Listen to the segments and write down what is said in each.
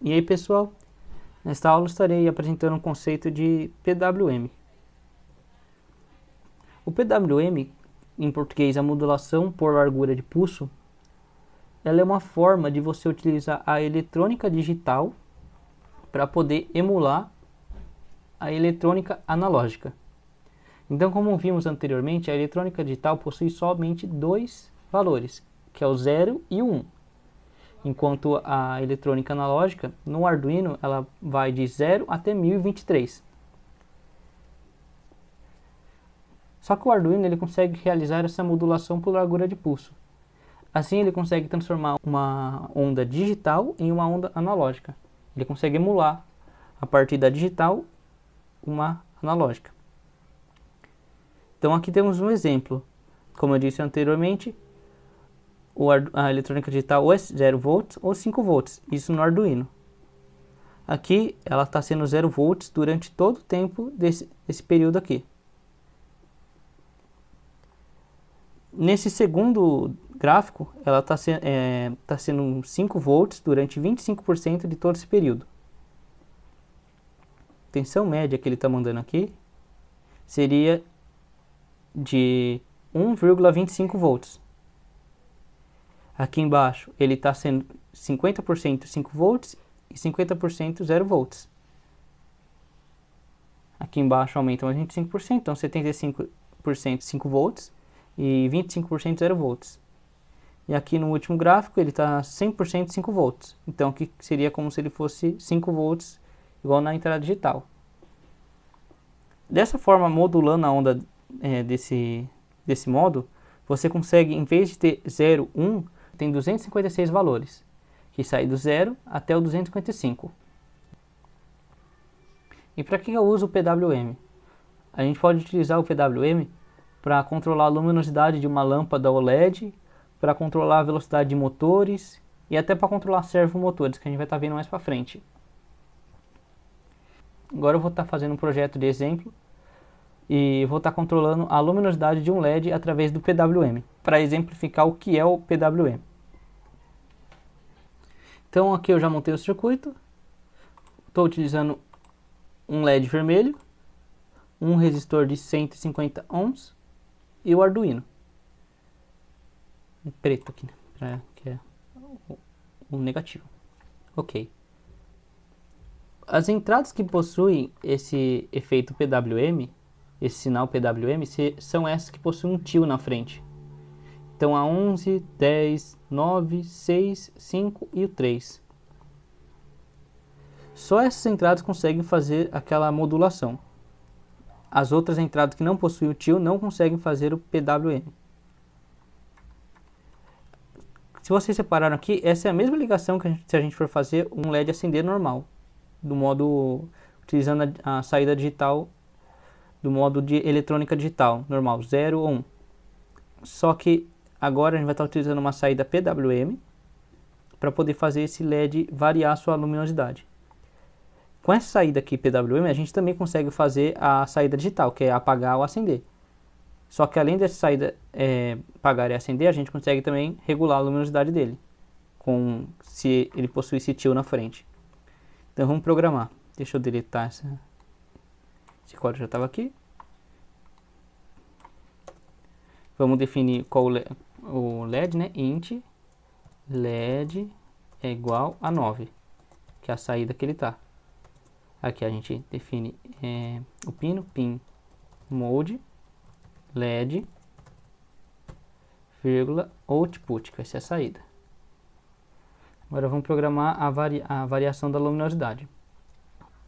E aí, pessoal, nesta aula estarei apresentando um conceito de PWM. O PWM, em português, a modulação por largura de pulso, ela é uma forma de você utilizar a eletrônica digital para poder emular a eletrônica analógica. Então, como vimos anteriormente, a eletrônica digital possui somente dois valores, que é o 0 e o 1. Enquanto a eletrônica analógica, no Arduino, ela vai de 0 até 1023. Só que o Arduino ele consegue realizar essa modulação por largura de pulso. Assim, ele consegue transformar uma onda digital em uma onda analógica. Ele consegue emular, a partir da digital, uma analógica. Então, aqui temos um exemplo. Como eu disse anteriormente, a eletrônica digital ou é 0 volts ou 5 volts. Isso no Arduino. Aqui, ela está sendo 0 volts durante todo o tempo desse período aqui. Nesse segundo gráfico, ela está sendo 5 volts durante 25% de todo esse período. A tensão média que ele está mandando aqui seria de 1,25 volts. Aqui embaixo ele está sendo 50% 5 volts e 50% 0 volts. Aqui embaixo aumenta mais 25%, então 75% 5 volts e 25% 0 volts. E aqui no último gráfico ele está 100% 5 volts. Então aqui seria como se ele fosse 5 volts igual na entrada digital. Dessa forma, modulando a onda desse modo, você consegue, em vez de ter 0, 1, tem 256 valores, que sai do 0 até o 255. E para que eu uso o PWM? A gente pode utilizar o PWM para controlar a luminosidade de uma lâmpada OLED, para controlar a velocidade de motores e até para controlar servomotores, que a gente vai estar vendo mais para frente. Agora eu vou estar fazendo um projeto de exemplo e vou estar controlando a luminosidade de um LED através do PWM, para exemplificar o que é o PWM. Então aqui eu já montei o circuito, estou utilizando um LED vermelho, um resistor de 150 ohms e o Arduino. Preto aqui, né? Que é o negativo. Ok. As entradas que possuem esse efeito PWM, esse sinal PWM, são essas que possuem um tio na frente. Então a 11, 10, 9, 6, 5 e o 3. Só essas entradas conseguem fazer aquela modulação. As outras entradas que não possuem o tio não conseguem fazer o PWM. Se vocês separaram aqui, essa é a mesma ligação que se a gente for fazer um LED acender normal, do modo utilizando a saída digital, do modo de eletrônica digital normal, 0 ou 1. Só que agora a gente vai estar utilizando uma saída PWM para poder fazer esse LED variar a sua luminosidade. Com essa saída aqui PWM, a gente também consegue fazer a saída digital, que é apagar ou acender. Só que além dessa saída apagar e acender, a gente consegue também regular a luminosidade dele, se ele possui esse tio na frente. Então vamos programar. Deixa eu deletar esse código já estava aqui. Vamos definir qual o LED, né? Int LED é igual a 9, que é a saída que ele está. Aqui a gente define o pino, pin mode LED, vírgula, output, que vai ser a saída. Agora vamos programar a variação da luminosidade.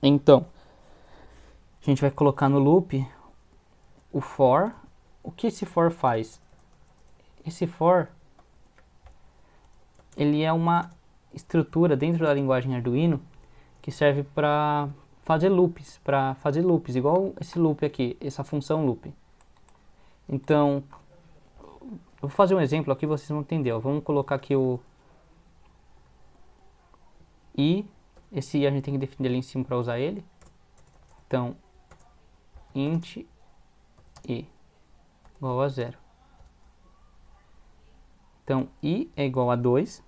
Então, a gente vai colocar no loop o for. O que esse for faz? Esse for, ele é uma estrutura dentro da linguagem Arduino que serve para fazer loops, igual esse loop aqui, essa função loop. Então, eu vou fazer um exemplo aqui, vocês vão entender. Vamos colocar aqui o i, esse i a gente tem que definir ali em cima para usar ele. Então, int i igual a 0. Então, i é igual a 2,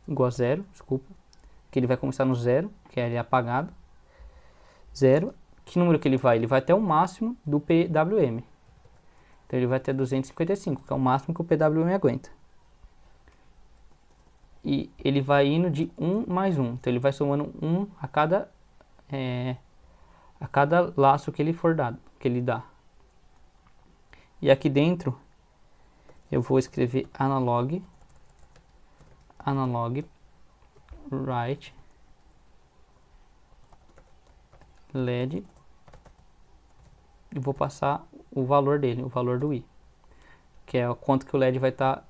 igual a 0, desculpa. que ele vai começar no 0, que é ele apagado. 0. Que número que ele vai? Ele vai até o máximo do PWM. Então ele vai até 255, que é o máximo que o PWM aguenta. E ele vai indo de 1 mais 1. Então ele vai somando 1 a cada laço que ele for dado, que ele dá. E aqui dentro eu vou escrever analog write LED e vou passar o valor dele, o valor do I, que é o quanto que o LED vai estar,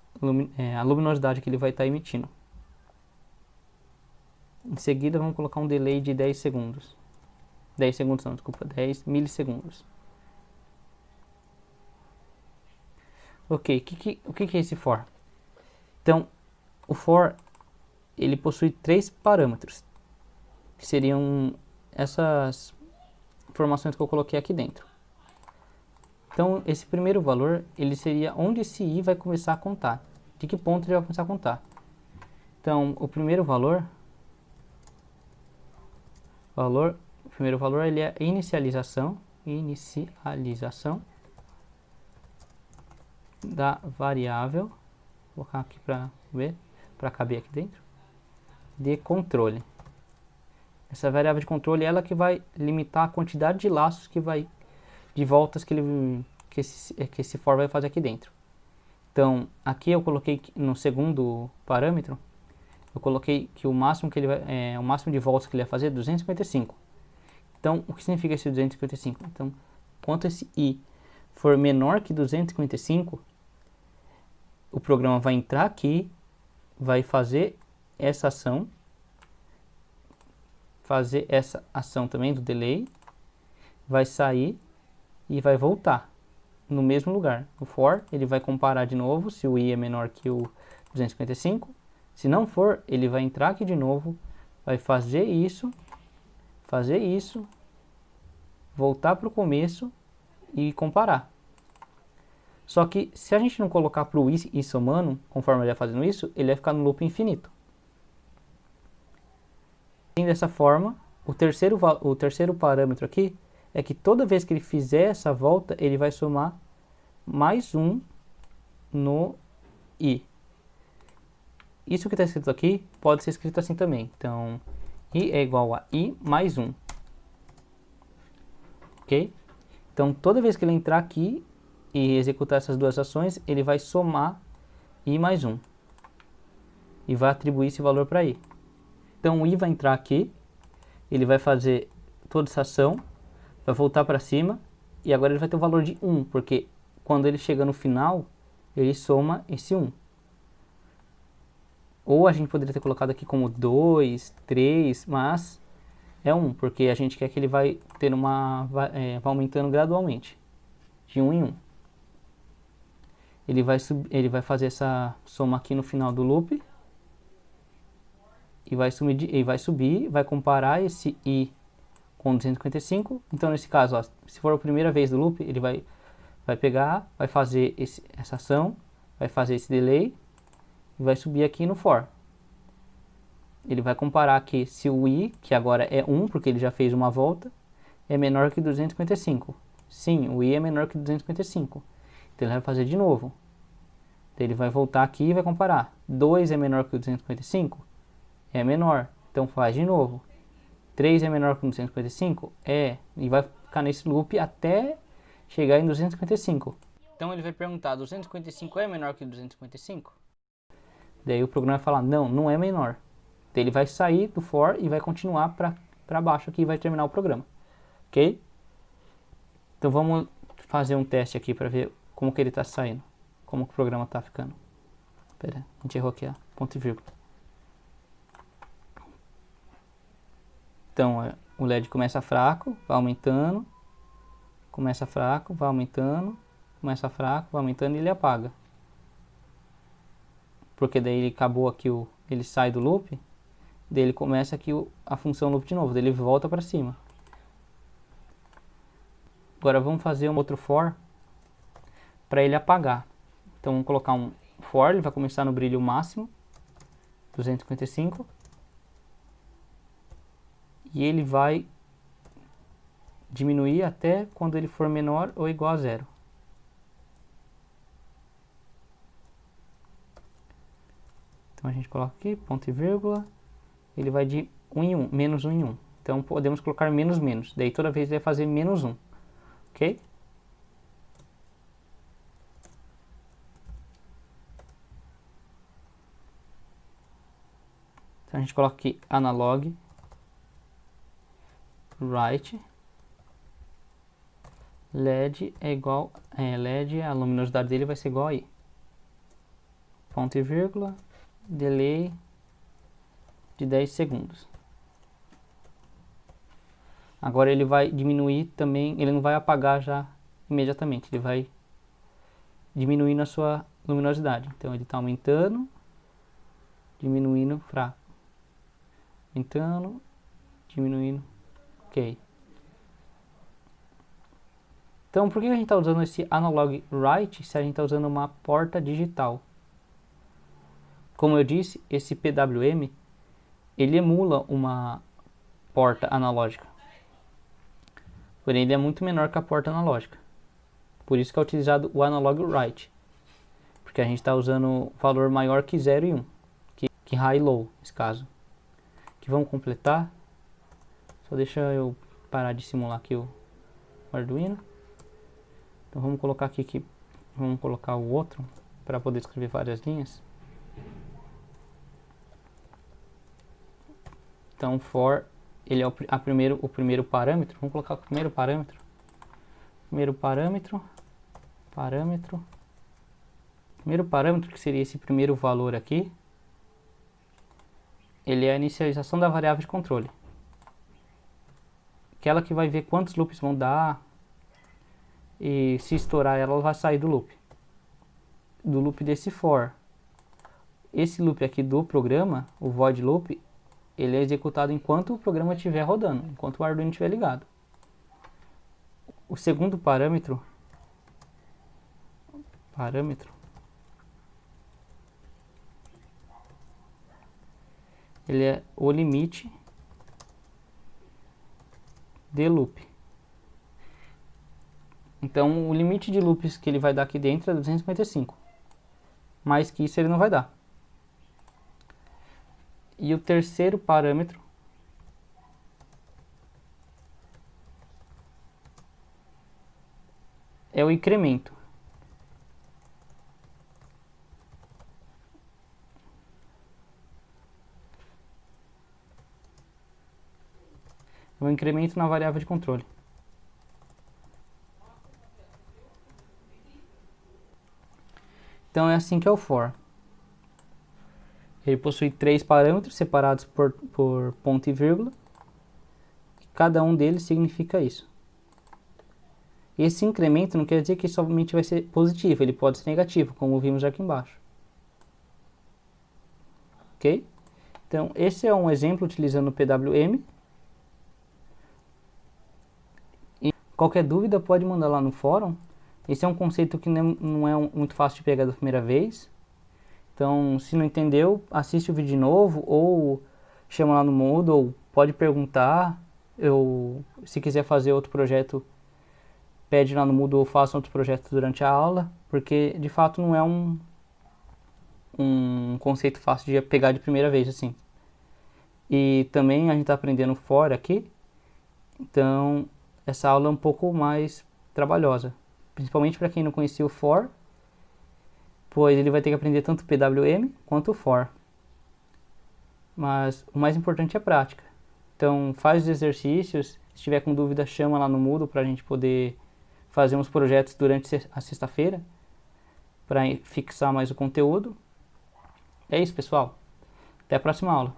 a luminosidade que ele vai estar emitindo. Em seguida vamos colocar um delay de 10 segundos. 10 segundos não, desculpa, 10 milissegundos. Ok, o que é esse for? Então, o for, ele possui 3 parâmetros, que seriam essas informações que eu coloquei aqui dentro. Então, esse primeiro valor, ele seria onde esse i vai começar a contar. De que ponto ele vai começar a contar. Então, o primeiro valor, o primeiro valor ele é inicialização da variável, vou colocar aqui para ver, para caber aqui dentro, de controle. Essa variável de controle é ela que vai limitar a quantidade de laços que vai, de voltas que esse for vai fazer aqui dentro. Então, aqui eu coloquei no segundo parâmetro, eu coloquei que o máximo que ele vai, o máximo de voltas que ele vai fazer é 255. Então, o que significa esse 255? Então, quanto esse i for menor que 255, o programa vai entrar aqui, vai fazer essa ação também do delay, vai sair e vai voltar no mesmo lugar. O for, ele vai comparar de novo se o i é menor que o 255. Se não for, ele vai entrar aqui de novo, vai fazer isso, voltar para o começo e comparar. Só que se a gente não colocar para o i somando, conforme ele vai fazendo isso, ele vai ficar no loop infinito. E dessa forma, o terceiro parâmetro aqui é que toda vez que ele fizer essa volta, ele vai somar mais 1 no i. Isso que está escrito aqui pode ser escrito assim também. Então, i é igual a i mais 1. Ok? Então, toda vez que ele entrar aqui e executar essas duas ações, ele vai somar i mais 1. E vai atribuir esse valor para i. Então, o i vai entrar aqui, ele vai fazer toda essa ação, vai voltar para cima, e agora ele vai ter o valor de 1, porque quando ele chega no final, ele soma esse 1. Ou a gente poderia ter colocado aqui como 2, 3, mas é 1, porque a gente quer que ele vai ter vai aumentando gradualmente, de 1 em 1. Ele vai fazer essa soma aqui no final do loop, e vai subir, vai comparar esse i com 255. Então, nesse caso, ó, se for a primeira vez do loop, ele vai pegar, vai fazer essa ação, vai fazer esse delay, e vai subir aqui no for. Ele vai comparar aqui se o i, que agora é 1, porque ele já fez uma volta, é menor que 255. Sim, o i é menor que 255. Então, ele vai fazer de novo. Então, ele vai voltar aqui e vai comparar. 2 é menor que 255? É menor, então faz de novo. 3 é menor que 255? É, e vai ficar nesse loop até chegar em 255. Então ele vai perguntar, 255 é menor que 255? Daí o programa vai falar, não, não é menor. Daí ele vai sair do for e vai continuar para baixo aqui e vai terminar o programa. Ok? Então vamos fazer um teste aqui para ver como que ele está saindo. Como que o programa está ficando. Espera, a gente errou aqui, ó, ponto e vírgula. Então, o LED começa fraco, vai aumentando, começa fraco, vai aumentando, começa fraco, vai aumentando e ele apaga. Porque daí ele acabou aqui, ele sai do loop, daí ele começa aqui a função loop de novo, daí ele volta para cima. Agora vamos fazer um outro for para ele apagar. Então vamos colocar um for, ele vai começar no brilho máximo, 255. e ele vai diminuir até quando ele for menor ou igual a zero. Então a gente coloca aqui, ponto e vírgula, ele vai de 1 em 1, menos 1 em 1. Então podemos colocar menos menos, daí toda vez ele vai fazer menos 1, ok? Então a gente coloca aqui analog write LED é igual, LED, a luminosidade dele vai ser igual aí. Ponto e vírgula, delay de 10 segundos. Agora ele vai diminuir também, ele não vai apagar já imediatamente, ele vai diminuindo a sua luminosidade. Então ele está aumentando, diminuindo fraco. Aumentando, diminuindo, ok. Então por que a gente está usando esse analog write se a gente está usando uma porta digital? Como eu disse, esse PWM, ele emula uma porta analógica. Porém, ele é muito menor que a porta analógica. Por isso que é utilizado o analog write. Porque a gente está usando valor maior que 0 e 1. Que high e low, nesse caso. Aqui vamos completar. Só deixa eu parar de simular aqui o Arduino. Então vamos colocar aqui que vamos colocar o outro para poder escrever várias linhas. Então for, ele é o primeiro parâmetro. Vamos colocar o primeiro parâmetro. Primeiro parâmetro, que seria esse primeiro valor aqui, ele é a inicialização da variável de controle. Aquela que vai ver quantos loops vão dar, e se estourar ela vai sair do loop desse for. Esse loop aqui do programa, o void loop, ele é executado enquanto o programa estiver rodando, enquanto o Arduino estiver ligado. O segundo parâmetro, ele é o limite de loop. Então o limite de loops que ele vai dar aqui dentro é 255. Mais que isso ele não vai dar. E o terceiro parâmetro é o incremento. O incremento na variável de controle. Então é assim que é o for. Ele possui 3 parâmetros separados por ponto e vírgula. Cada um deles significa isso. Esse incremento não quer dizer que somente vai ser positivo, ele pode ser negativo, como vimos aqui embaixo. Ok? Então esse é um exemplo utilizando o PWM. E qualquer dúvida pode mandar lá no fórum. Esse é um conceito que não é muito fácil de pegar da primeira vez. Então, se não entendeu, assiste o vídeo de novo ou chama lá no Moodle, ou pode perguntar. Se quiser fazer outro projeto, pede lá no Moodle ou faça outro projeto durante a aula, porque de fato não é um conceito fácil de pegar de primeira vez assim. E também a gente está aprendendo for aqui, então essa aula é um pouco mais trabalhosa, principalmente para quem não conhecia o for, pois ele vai ter que aprender tanto o PWM quanto o for. Mas o mais importante é a prática. Então faz os exercícios, se tiver com dúvida chama lá no Moodle para a gente poder fazer uns projetos durante a sexta-feira, para fixar mais o conteúdo. É isso, pessoal. Até a próxima aula.